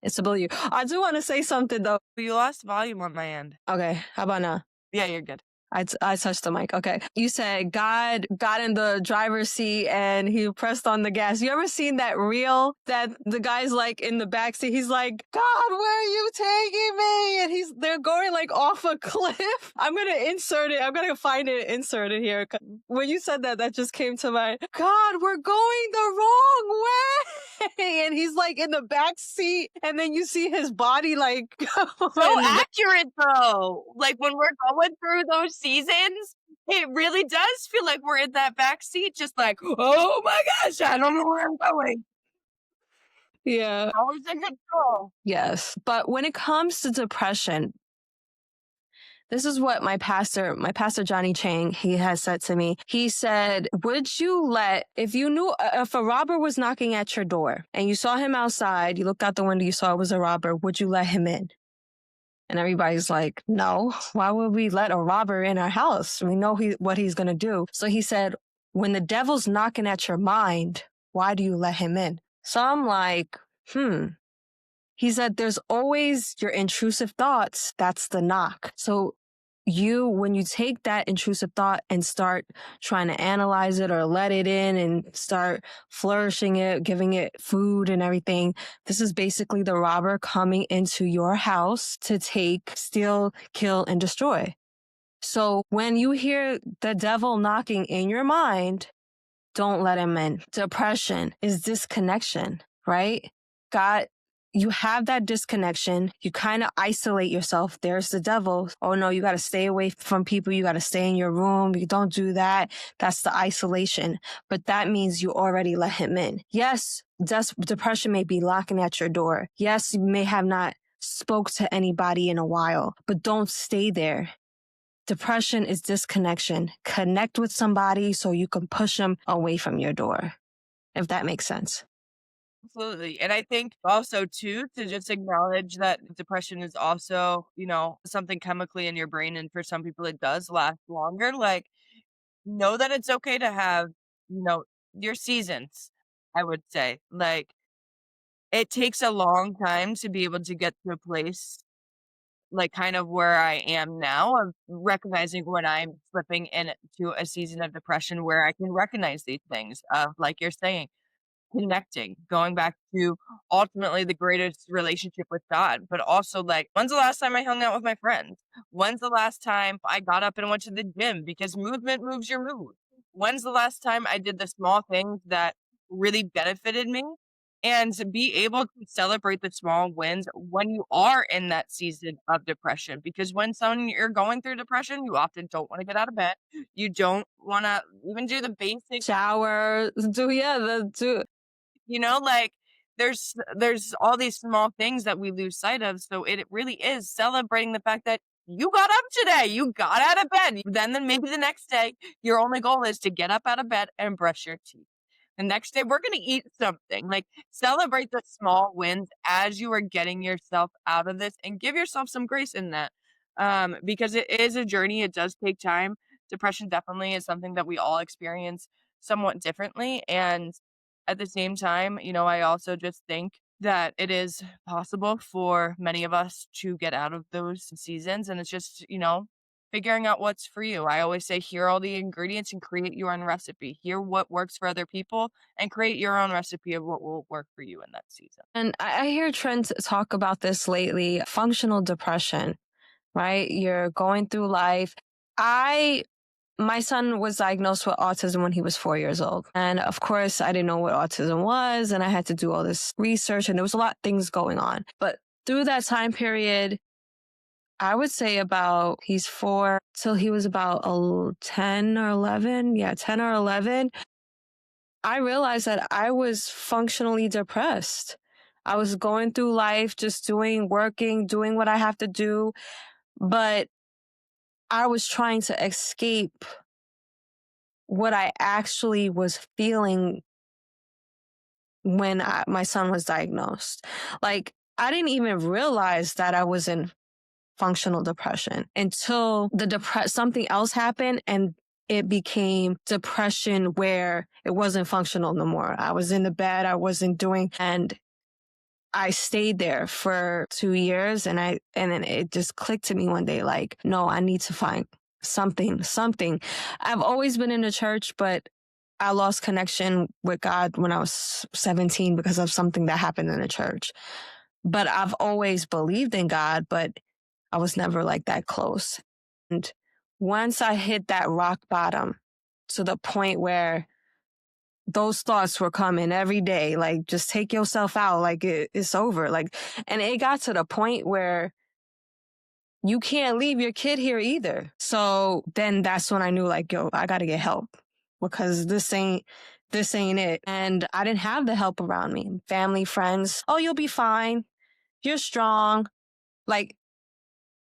It's to build you. I do want to say something though. you lost volume on my end. Okay, how about now? Yeah, you're good. I touched the mic. Okay. You said God got in the driver's seat and he pressed on the gas. You ever seen that reel that the guy's like in the back seat? He's like, God, where are you taking me? And they're going like off a cliff. I'm going to insert it. I'm going to find it and insert it here. When you said that, that just came to mind. God, we're going the wrong way. And he's like in the back seat. And then you see his body like So accurate though. Like when we're going through those seasons, it really does feel like we're in that back seat, just like, oh my gosh, I don't know where I'm going. yeah. Always in control. Yes. But when it comes to depression, this is what my pastor Johnny Chang, he has said to me. He said, would you if you knew, if a robber was knocking at your door and you saw him outside, you looked out the window, you saw it was a robber, would you let him in? And everybody's like, no, why would we let a robber in our house? We know what he's going to do. So he said, when the devil's knocking at your mind, why do you let him in? So I'm like, He said, there's always your intrusive thoughts. That's the knock. So when you take that intrusive thought and start trying to analyze it or let it in and start flourishing it, giving it food and everything, this is basically the robber coming into your house to take, steal, kill, and destroy. So when you hear the devil knocking in your mind, don't let him in. Depression is disconnection, right? You have that disconnection. You kind of isolate yourself. There's the devil. Oh no, you got to stay away from people. You got to stay in your room. You don't do that. That's the isolation. But that means you already let him in. Yes, depression may be knocking at your door. Yes, you may have not spoke to anybody in a while, but don't stay there. Depression is disconnection. Connect with somebody so you can push them away from your door, if that makes sense. Absolutely. And I think also too, to just acknowledge that depression is also, something chemically in your brain. And for some people, it does last longer. Like, know that it's okay to have, your seasons, I would say. Like, it takes a long time to be able to get to a place like kind of where I am now of recognizing when I'm slipping into a season of depression where I can recognize these things of, like you're saying, connecting, going back to ultimately the greatest relationship with God, but also like, when's the last time I hung out with my friends? When's the last time I got up and went to the gym? Because movement moves your mood. When's the last time I did the small things that really benefited me? And to be able to celebrate the small wins when you are in that season of depression, because when someone you're going through depression, you often don't want to get out of bed. You don't want to even do the basic. Shower, do yeah, the do Like, there's all these small things that we lose sight of, so it really is celebrating the fact that you got up today, you got out of bed, then maybe the next day, your only goal is to get up out of bed and brush your teeth. The next day, we're gonna eat something, like, celebrate the small wins as you are getting yourself out of this, and give yourself some grace in that, because it is a journey, it does take time. Depression definitely is something that we all experience somewhat differently, and at the same time, I also just think that it is possible for many of us to get out of those seasons. And it's just, figuring out what's for you. I always say, hear all the ingredients and create your own recipe. Hear what works for other people and create your own recipe of what will work for you in that season. and I hear Trent talk about this lately, functional depression, right? You're going through life. I My son was diagnosed with autism when he was 4 years old. And of course, I didn't know what autism was. And I had to do all this research, and there was a lot of things going on. But through that time period, I would say about he's four till he was about 10 or 11. Yeah, 10 or 11. I realized that I was functionally depressed. I was going through life, just working, doing what I have to do. But I was trying to escape what I actually was feeling when my son was diagnosed. Like, I didn't even realize that I was in functional depression until something else happened, and it became depression where it wasn't functional no more. I was in the bed, I wasn't doing, and I stayed there for 2 years, and then it just clicked to me one day, like, no, I need to find something. I've always been in the church, but I lost connection with God when I was 17 because of something that happened in the church. But I've always believed in God, but I was never like that close. And once I hit that rock bottom, to the point where those thoughts were coming every day, like, just take yourself out, like, it's over. Like, and it got to the point where you can't leave your kid here either. So then that's when I knew, like, yo, I got to get help, because this ain't it. And I didn't have the help around me. Family, friends, oh, you'll be fine. You're strong. Like,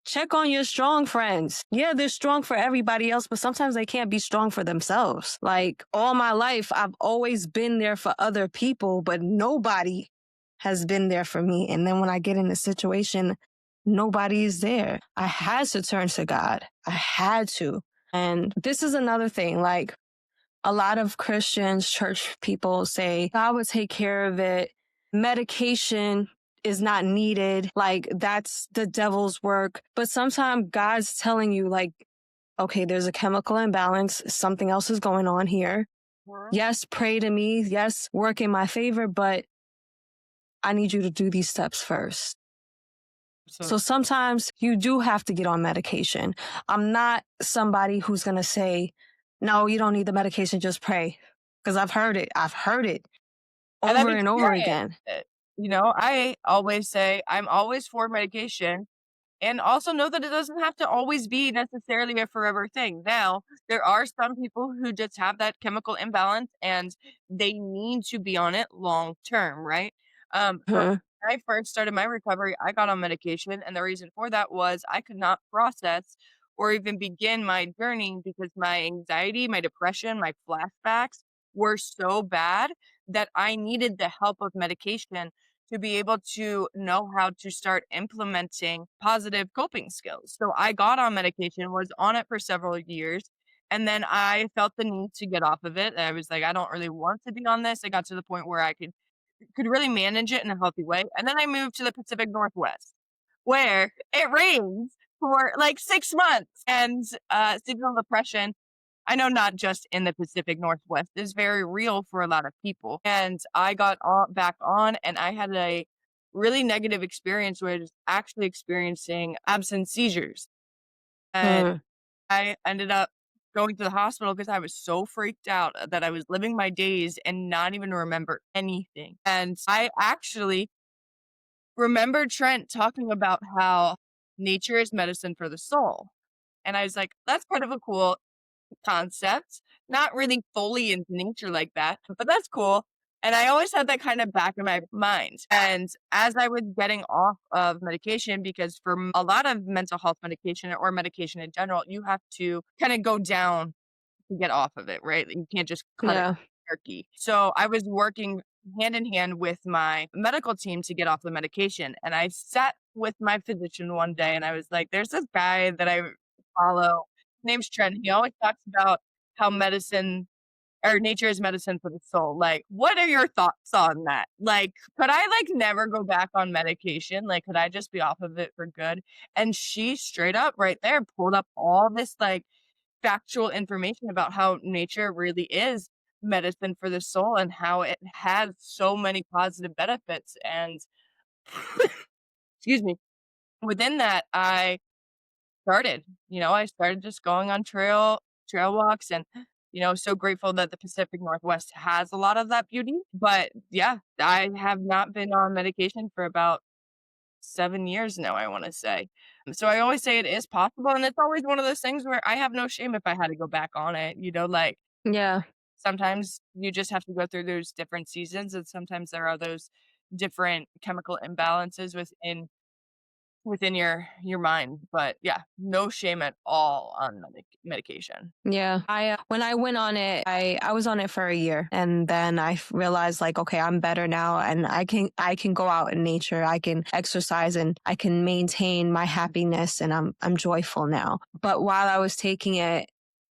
check on your strong friends. Yeah, they're strong for everybody else, but sometimes they can't be strong for themselves. Like, all my life, I've always been there for other people, but nobody has been there for me. And then when I get in a situation, nobody is there. I had to turn to God. I had to. And this is another thing. Like, a lot of Christians, church people say, God will take care of it. Medication is not needed. Like, that's the devil's work. But sometimes God's telling you, like, okay, there's a chemical imbalance. Something else is going on here. Mhm. Yes, pray to me. Yes, work in my favor, but I need you to do these steps first. So, So sometimes you do have to get on medication. I'm not somebody who's going to say, no, you don't need the medication, just pray. Because I've heard it. I've heard it and I've over and over experienced again. it. I always say I'm always for medication. And also know that it doesn't have to always be necessarily a forever thing. Now, there are some people who just have that chemical imbalance and they need to be on it long term, right? For Huh. when I first started my recovery, I got on medication, and the reason for that was I could not process or even begin my journey because my anxiety, my depression, my flashbacks were so bad that I needed the help of medication to be able to know how to start implementing positive coping skills. So I got on medication, was on it for several years, and then I felt the need to get off of it. I was like, I don't really want to be on this. I got to the point where I could really manage it in a healthy way. And then I moved to the Pacific Northwest. where it rains for like 6 months. And seasonal depression, I know not just in the Pacific Northwest, is very real for a lot of people. And I got back on, and I had a really negative experience where I was actually experiencing absence seizures. And Mm, I ended up going to the hospital because I was so freaked out that I was living my days and not even remember anything. And I actually remember Trent talking about how nature is medicine for the soul. And I was like, that's kind of a cool concept. Not really fully into nature like that, but that's cool. And I always had that kind of back in my mind. And as I was getting off of medication, because for a lot of mental health medication or medication in general, you have to kind of go down to get off of it, right? You can't just cut it yeah. turkey. So I was working hand in hand with my medical team to get off the medication. And I sat with my physician one day and I was like, there's this guy that I follow. His name's Trent. He always talks about how medicine or nature is medicine for the soul. Like, what are your thoughts on that? Like, could I like never go back on medication? Like, could I just be off of it for good? And she straight up right there pulled up all this like factual information about how nature really is medicine for the soul and how it has so many positive benefits. And excuse me, within that, I started just going on trail walks and so grateful that the Pacific Northwest has a lot of that beauty. But yeah, I have not been on medication for about 7 years now, I want to say. So I always say it is possible. And it's always one of those things where I have no shame if I had to go back on it. Like Yeah. sometimes you just have to go through those different seasons. And sometimes there are those different chemical imbalances within your mind. But yeah, no shame at all on medication. Yeah. When I went on it, I was on it for a year, and then realized like, okay, I'm better now, and I can go out in nature, I can exercise, and I can maintain my happiness, and I'm joyful now. But while I was taking it,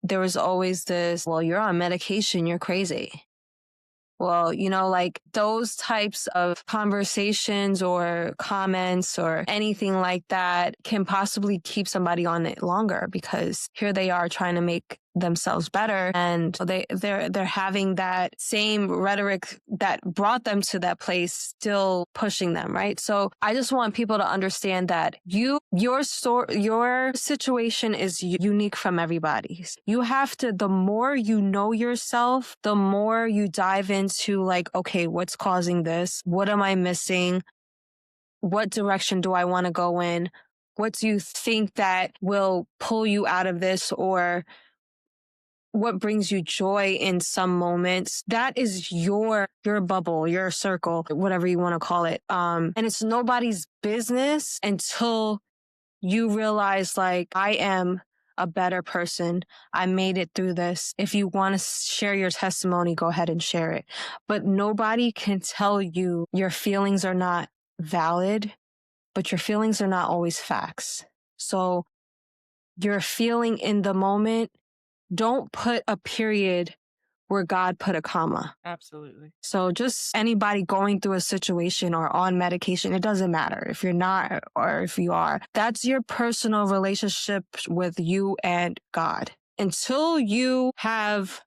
there was always this, well, you're on medication, you're crazy. Well, like those types of conversations or comments or anything like that can possibly keep somebody on it longer, because here they are trying to make themselves better, and they're having that same rhetoric that brought them to that place still pushing them, right? So I just want people to understand that your situation is unique from everybody's. You have to, the more you know yourself, the more you dive into like, okay, what's causing this? What am I missing? What direction do I want to go in? What do you think that will pull you out of this, or what brings you joy in some moments? That is your bubble, your circle, whatever you want to call it. And it's nobody's business until you realize like, I am a better person. I made it through this. If you want to share your testimony, go ahead and share it. But nobody can tell you your feelings are not valid, but your feelings are not always facts. So you're feeling in the moment. Don't put a period where God put a comma. Absolutely. So just anybody going through a situation or on medication, it doesn't matter if you're not or if you are. That's your personal relationship with you and God. Until you have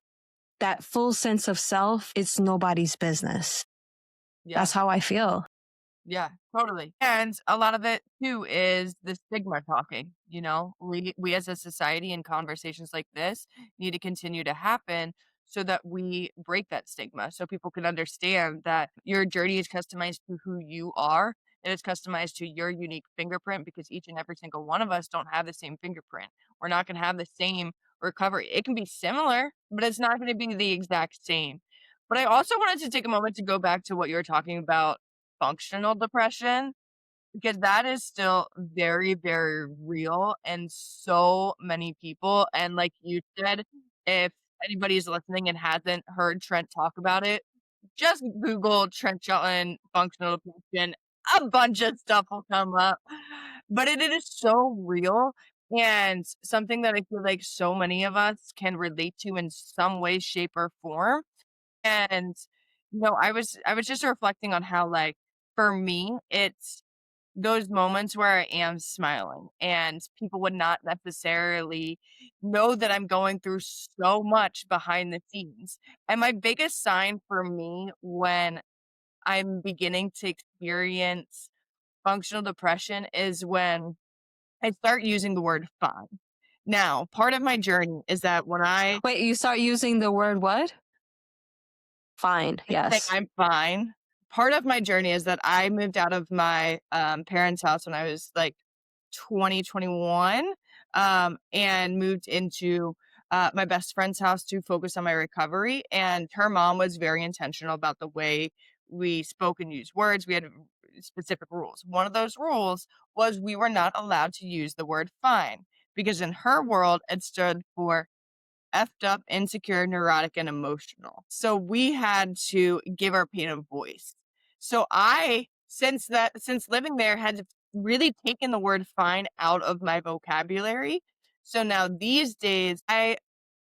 that full sense of self, it's nobody's business. Yeah. That's how I feel. Yeah, totally. And a lot of it too is the stigma talking, We as a society in conversations like this need to continue to happen so that we break that stigma so people can understand that your journey is customized to who you are. It is customized to your unique fingerprint because each and every single one of us don't have the same fingerprint. We're not going to have the same recovery. It can be similar, but it's not going to be the exact same. But I also wanted to take a moment to go back to what you were talking about functional depression, because that is still very, very real and so many people. And like you said, if anybody's listening and hasn't heard Trent talk about it, just Google Trent Shelton functional depression. A bunch of stuff will come up. But it is so real and something that I feel like so many of us can relate to in some way, shape, or form. And I was just reflecting on how, like, for me, it's those moments where I am smiling and people would not necessarily know that I'm going through so much behind the scenes. And my biggest sign for me when I'm beginning to experience functional depression is when I start using the word fine. Now, part of my journey is that when Wait, you start using the word what? Fine. say Yes. I'm fine, part of my journey is that I moved out of my parents' house when I was like 2021, and moved into my best friend's house to focus on my recovery. And her mom was very intentional about the way we spoke and used words. We had specific rules. One of those rules was we were not allowed to use the word fine because in her world, it stood for effed up, insecure, neurotic, and emotional. So we had to give our pain a voice. So since living there, had really taken the word fine out of my vocabulary. So now these days, I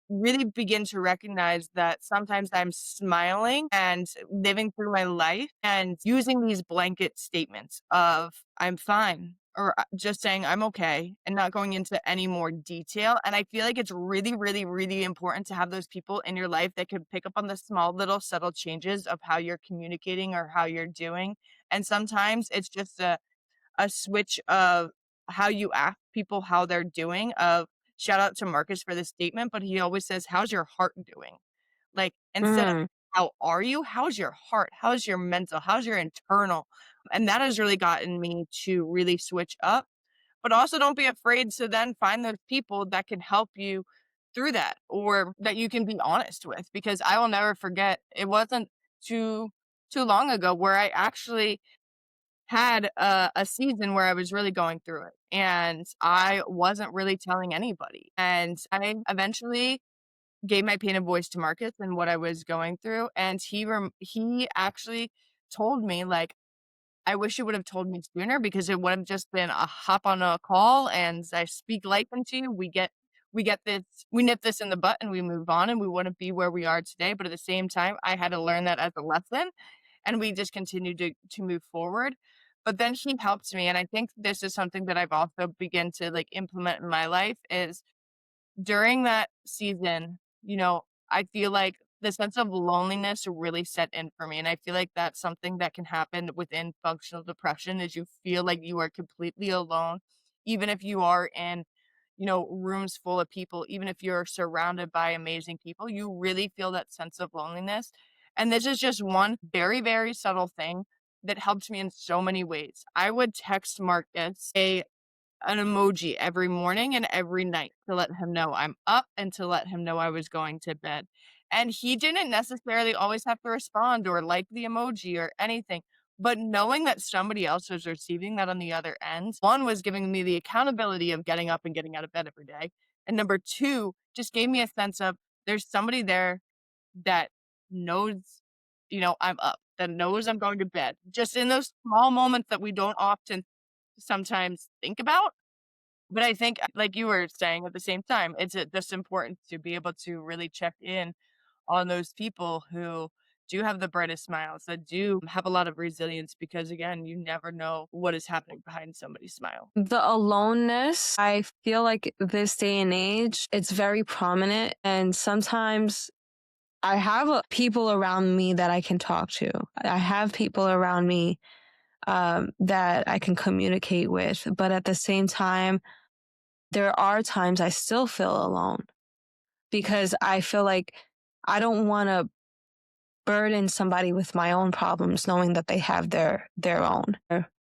really begin to recognize that sometimes I'm smiling and living through my life and using these blanket statements of I'm fine or just saying I'm okay and not going into any more detail. And I feel like it's really, really, really important to have those people in your life that can pick up on the small, little, subtle changes of how you're communicating or how you're doing. And sometimes it's just a switch of how you ask people how they're doing of shout out to Marcus for this statement, but he always says, "How's your heart doing?" Like instead of Mm. how are you? How's your heart? How's your mental? How's your internal? And that has really gotten me to really switch up. But also don't be afraid to then find those people that can help you through that or that you can be honest with because I will never forget it wasn't too long ago where I actually had a season where I was really going through it and I wasn't really telling anybody. And I eventually gave my pain of voice to Marcus and what I was going through. And he actually told me like, I wish you would have told me sooner because it would have just been a hop on a call and I speak life into you. We get this, we nip this in the butt and we move on and we wouldn't be where we are today. But at the same time, I had to learn that as a lesson and we just continued to move forward. But then he helped me, and I think this is something that I've also begun to like implement in my life is during that season, I feel like the sense of loneliness really set in for me. And I feel like that's something that can happen within functional depression is you feel like you are completely alone, even if you are in, rooms full of people, even if you're surrounded by amazing people, you really feel that sense of loneliness. And this is just one very, very subtle thing that helped me in so many ways. I would text Marcus an emoji every morning and every night to let him know I'm up and to let him know I was going to bed. And he didn't necessarily always have to respond or like the emoji or anything. But knowing that somebody else was receiving that on the other end, one was giving me the accountability of getting up and getting out of bed every day. And number two, just gave me a sense of there's somebody there that knows, I'm up, that knows I'm going to bed. Just in those small moments that we don't often sometimes think about but I think, like you were saying at the same time, it's just important to be able to really check in on those people who do have the brightest smiles, that do have a lot of resilience, because again, you never know what is happening behind somebody's smile. The aloneness, I feel like this day and age, it's very prominent. And sometimes I have people around me that I can talk to. I have people around me that I can communicate with. But at the same time, there are times I still feel alone because I feel like I don't want to burden somebody with my own problems knowing that they have their own.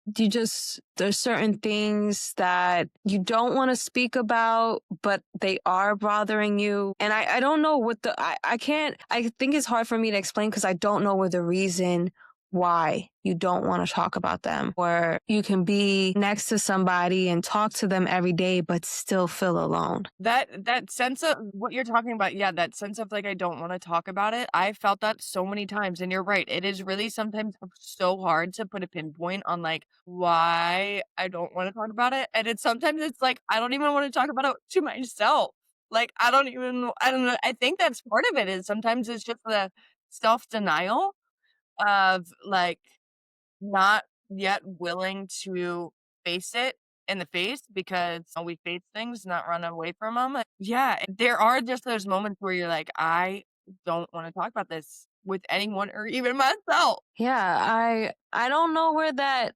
There's certain things that you don't want to speak about, but they are bothering you. And I don't know what I can't, I think it's hard for me to explain because I don't know what the reason why you don't want to talk about them. Or you can be next to somebody and talk to them every day, but still feel alone. That sense of what you're talking about, yeah, that sense of like I don't want to talk about it. I felt that so many times, and you're right. It is really sometimes so hard to put a pinpoint on like why I don't want to talk about it, and it's like I don't even want to talk about it to myself. Like I don't know. I think that's part of it is sometimes it's just the self denial of like not yet willing to face it in the face because we face things, not run away from them. Yeah, there are just those moments where you're like, I don't want to talk about this with anyone or even myself. Yeah, I don't know where that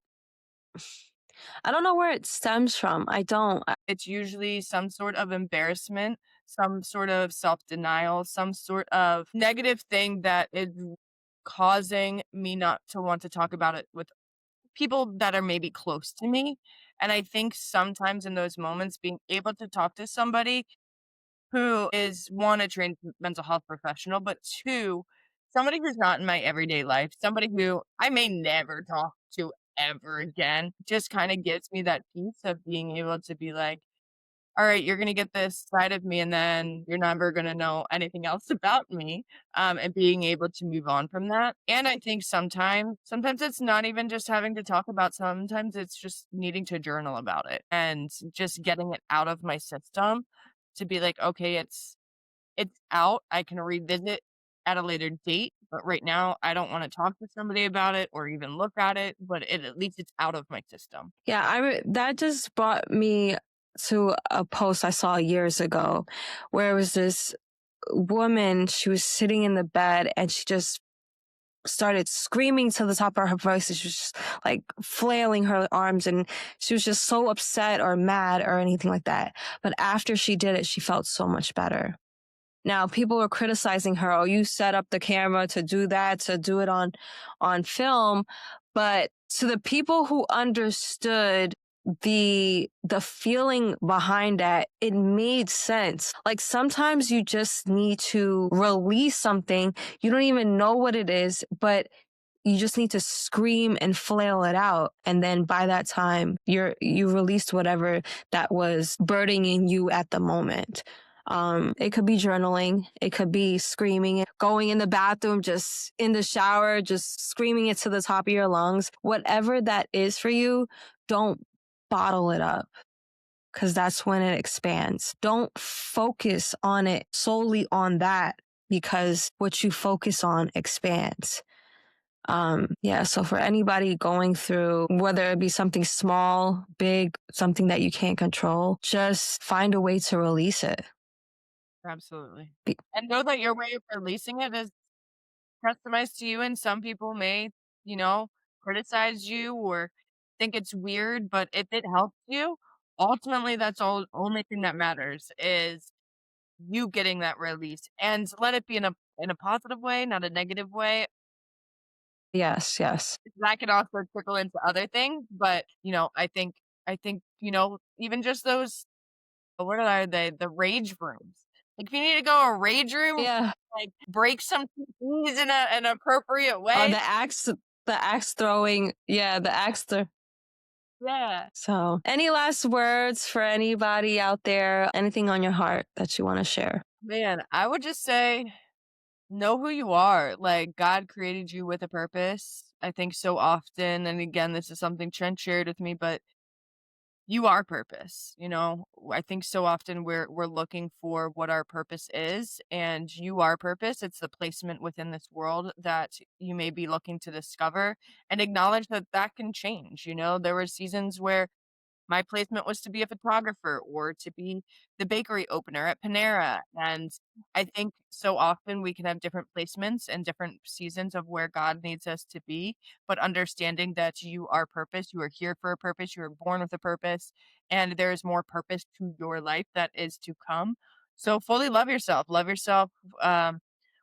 I don't know where it stems from. I don't. It's usually some sort of embarrassment, some sort of self denial, some sort of negative thing that is causing me not to want to talk about it with people that are maybe close to me. And I think sometimes in those moments, being able to talk to somebody who is one, a trained mental health professional, but two, somebody who's not in my everyday life, somebody who I may never talk to ever again, just kind of gives me that peace of being able to be like, all right, you're gonna get this side of me, and then you're never gonna know anything else about me, and being able to move on from that. And I think sometimes it's not even just having to talk about, sometimes it's just needing to journal about it and just getting it out of my system to be like, okay, it's out. I can revisit at a later date, but right now I don't want to talk to somebody about it or even look at it, but at least it's out of my system. Yeah, that just brought me to a post I saw years ago where it was this woman, she was sitting in the bed and she just started screaming to the top of her voice. She was just like flailing her arms and she was just so upset or mad or anything like that. But after she did it, she felt so much better. Now people were criticizing her, oh, you set up the camera to do that, to do it on film. But to the people who understood the feeling behind that, it made sense. Like sometimes you just need to release something. You don't even know what it is, but you just need to scream and flail it out. And then by that time, you released whatever that was burdening you at the moment. It could be journaling. It could be screaming, going in the bathroom, just in the shower, just screaming it to the top of your lungs. Whatever that is for you, don't bottle it up because that's when it expands. Don't focus on it solely on that because what you focus on expands. Yeah, so for anybody going through, whether it be something small, big, something that you can't control, just find a way to release it. Absolutely. Be- And know that your way of releasing it is customized to you, and some people may, you know, criticize you or think it's weird, but if it helps you, ultimately that's all only thing that matters is you getting that release. And let it be in a positive way, not a negative way. yes, yes. That can also trickle into other things, but I think, even just those, what are they? The rage rooms. Like if you need to go a rage room, Yeah. like break some TVs in an appropriate Oh, way. the axe throwing. Yeah, the axe. Yeah. So, any last words for anybody out there? Anything on your heart that you want to share? Man, I would just say know who you are. Like God created you with a purpose. I think so often, and again, this is something Trent shared with me, but you are purpose. I think so often we're looking for what our purpose is, and you are purpose. It's the placement within this world that you may be looking to discover, and acknowledge that that can change. There were seasons where my placement was to be a photographer or to be the bakery opener at Panera. And I think so often we can have different placements and different seasons of where God needs us to be, but understanding that you are purpose, you are here for a purpose, you were born with a purpose, and there is more purpose to your life that is to come. So fully love yourself. Love yourself.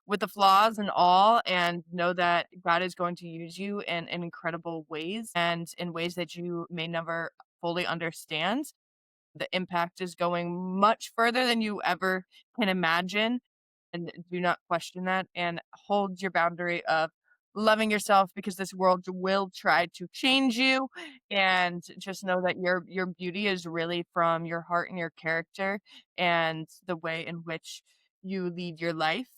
With the flaws and all, and know that God is going to use you in incredible ways and in ways that you may never fully understand. The impact is going much further than you ever can imagine. And do not question that and hold your boundary of loving yourself because this world will try to change you. And just know that your beauty is really from your heart and your character and the way in which you lead your life.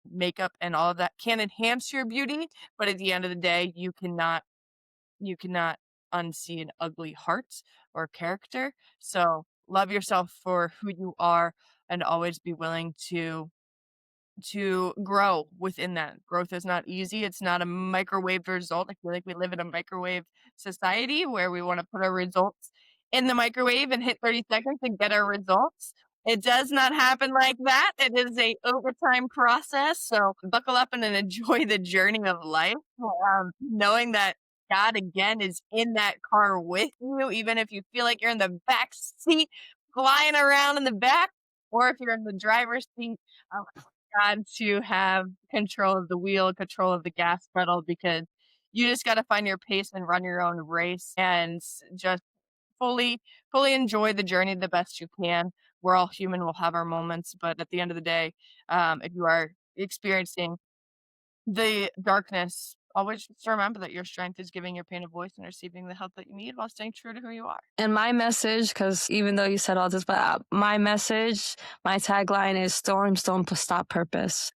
Makeup and all of that can enhance your beauty, but at the end of the day, you cannot unsee an ugly heart or character. So love yourself for who you are and always be willing to to grow within that. Growth is not easy. It's not a microwave result. I feel like we live in a microwave society where we want to put our results in the microwave and hit 30 seconds and get our results. It does not happen like that. It is a overtime process. So buckle up and enjoy the journey of life, knowing that God again is in that car with you, even if you feel like you're in the back seat, flying around in the back, or if you're in the driver's seat. God to have control of the wheel, control of the gas pedal, because you just got to find your pace and run your own race and just fully, fully enjoy the journey the best you can. We're all human, we'll have our moments, but at the end of the day, if you are experiencing the darkness, always just remember that your strength is giving your pain a voice and receiving the help that you need while staying true to who you are. And my message, because even though you said all this, but my message, my tagline is storms don't stop purpose.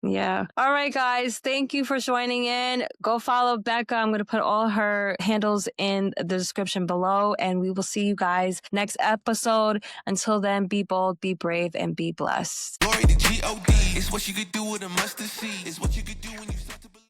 Yeah. All right, guys. Thank you for joining in. Go follow Becca. I'm going to put all her handles in the description below, and we will see you guys next episode. Until then, be bold, be brave, and be blessed. Glory to God. It's what you could do with a mustard seed. It's what you could do when you